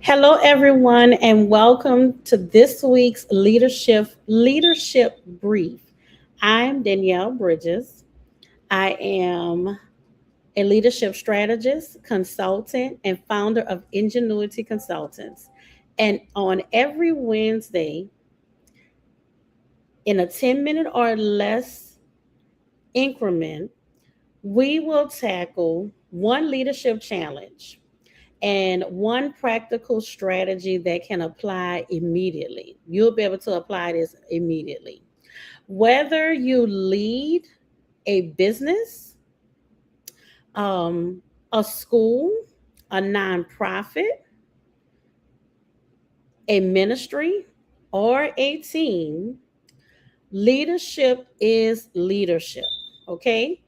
Hello, everyone, and welcome to this week's Leadership Brief. I'm Danielle Bridges. I am a leadership strategist, consultant, and founder of Ingenuity Consultants. And on every Wednesday, in a 10-minute or less increment, we will tackle one leadership challenge and one practical strategy that can apply immediately. You'll be able to apply this immediately. Whether you lead a business, a school, a nonprofit, a ministry, or a team, leadership is leadership. Okay.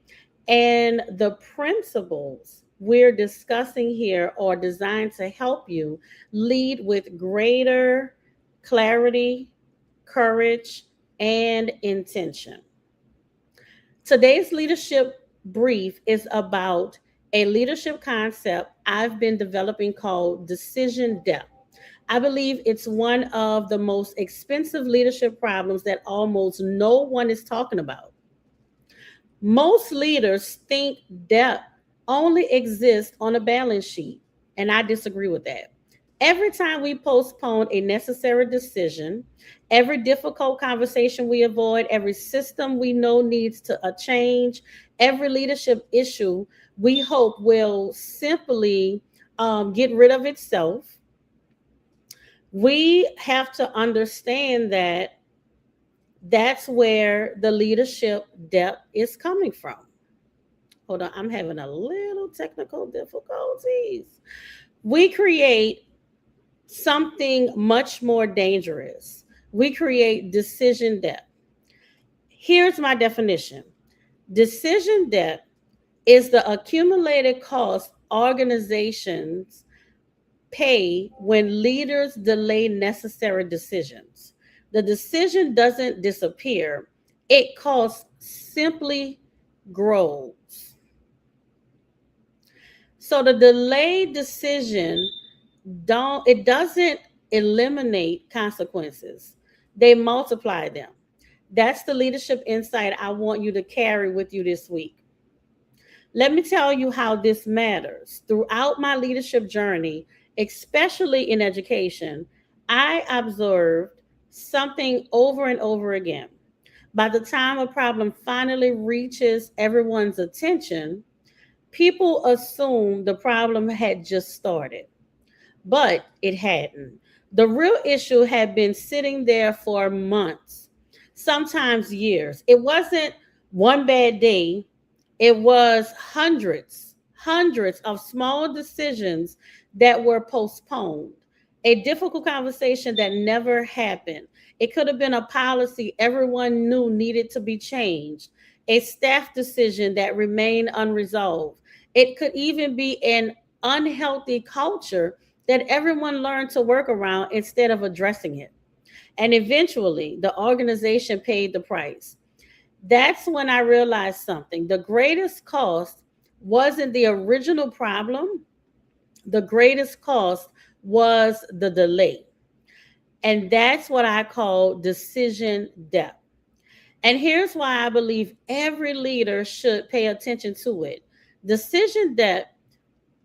And the principles we're discussing here are designed to help you lead with greater clarity, courage, and intention. Today's leadership brief is about a leadership concept I've been developing called decision depth. I believe it's one of the most expensive leadership problems that almost no one is talking about. Most leaders think depth only exists on a balance sheet, and I disagree with that. Every time we postpone a necessary decision, every difficult conversation we avoid, every system we know needs to a change, every leadership issue we hope will simply get rid of itself, we have to understand that that's where the leadership depth is coming from. Hold on, I'm having a little technical difficulties. We create something much more dangerous. We create decision depth. Here's my definition. Decision depth is the accumulated cost organizations pay when leaders delay necessary decisions. The decision doesn't disappear, it costs simply grows. So the delayed decision doesn't eliminate consequences. They multiply them. That's the leadership insight I want you to carry with you this week. Let me tell you how this matters. Throughout my leadership journey, especially in education, I observed something over and over again. By the time a problem finally reaches everyone's attention, people assume the problem had just started, but it hadn't. The real issue had been sitting there for months, sometimes years. It wasn't one bad day, it was hundreds of small decisions that were postponed. A difficult conversation that never happened. It could have been a policy everyone knew needed to be changed, a staff decision that remained unresolved. It could even be an unhealthy culture that everyone learned to work around instead of addressing it. And eventually, the organization paid the price. That's when I realized something. The greatest cost wasn't the original problem, the greatest cost was the delay. And that's what I call decision depth. And here's why I believe every leader should pay attention to it. Decision depth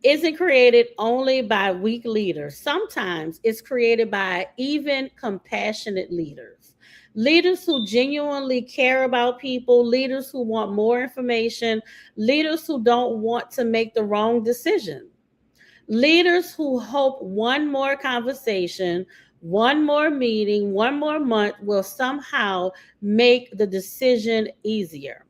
isn't created only by weak leaders. Sometimes it's created by even compassionate leaders. Leaders who genuinely care about people, leaders who want more information, leaders who don't want to make the wrong decision, leaders who hope one more conversation, one more meeting, one more month will somehow make the decision easier.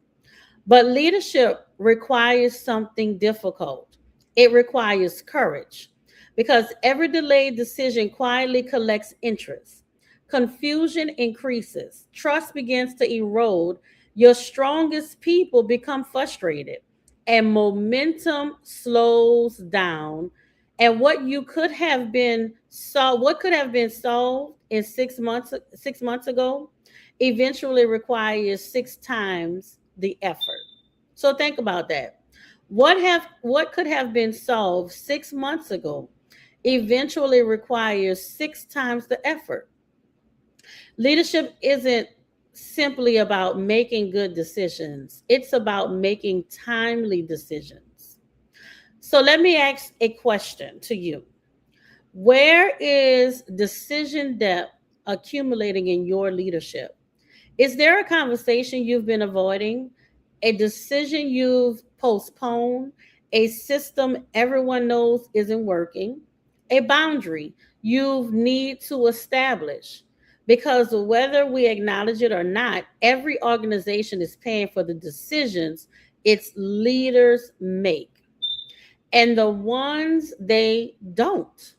But leadership requires something difficult. It requires courage because every delayed decision quietly collects interest. Confusion increases, trust begins to erode, your strongest people become frustrated, and momentum slows down. And what could have been solved in 6 months ago eventually requires six times the effort. So think about that. What could have been solved 6 months ago eventually requires 6 times the effort. Leadership isn't simply about making good decisions, it's about making timely decisions. So let me ask a question to you. Where is decision depth accumulating in your leadership? Is there a conversation you've been avoiding, a decision you've postponed, a system everyone knows isn't working, a boundary you need to establish? Because whether we acknowledge it or not, every organization is paying for the decisions its leaders make. And the ones they don't.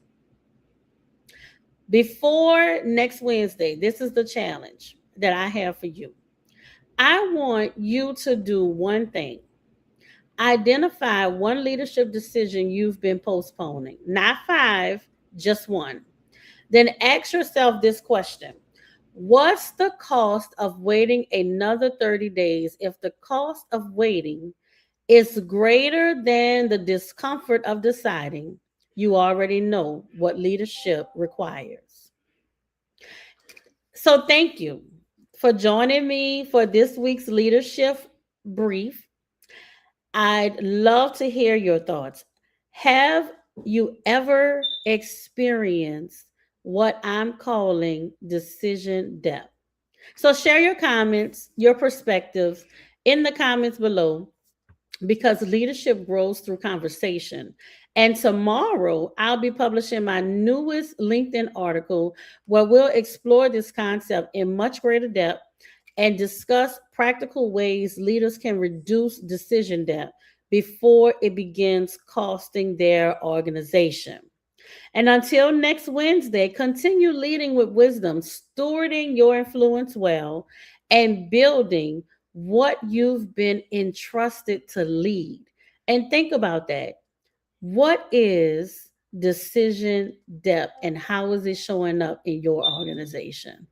Before next Wednesday, this is the challenge that I have for you. I want you to do one thing. Identify one leadership decision you've been postponing, not five, just one. Then ask yourself this question: what's the cost of waiting another 30 days if the cost of waiting is greater than the discomfort of deciding? You already know what leadership requires. So, thank you for joining me for this week's leadership brief. I'd love to hear your thoughts. Have you ever experienced what I'm calling decision depth? So share your comments, your perspectives in the comments below, because leadership grows through conversation. And tomorrow, I'll be publishing my newest LinkedIn article where we'll explore this concept in much greater depth and discuss practical ways leaders can reduce decision depth before it begins costing their organization. And until next Wednesday, continue leading with wisdom, stewarding your influence well, and building what you've been entrusted to lead. And think about that. What is decision depth and how is it showing up in your organization?